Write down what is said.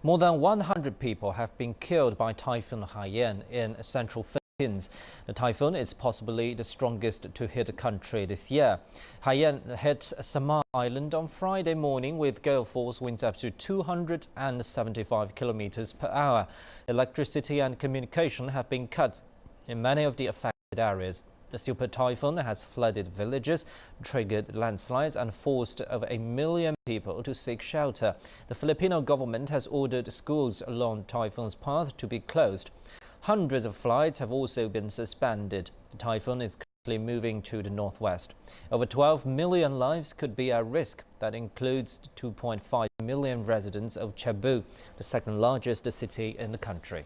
More than 100 people have been killed by Typhoon Haiyan in central Philippines. The typhoon is possibly the strongest to hit the country this year. Haiyan hit Samar Island on Friday morning with gale force winds up to 275 kilometers per hour. Electricity and communication have been cut in many of the affected areas. The super typhoon has flooded villages, triggered landslides and forced over 1 million people to seek shelter. The Filipino government has ordered schools along typhoon's path to be closed. Hundreds of flights have also been suspended. The typhoon is currently moving to the northwest. Over 12 million lives could be at risk. That includes 2.5 million residents of Cebu, the second largest city in the country.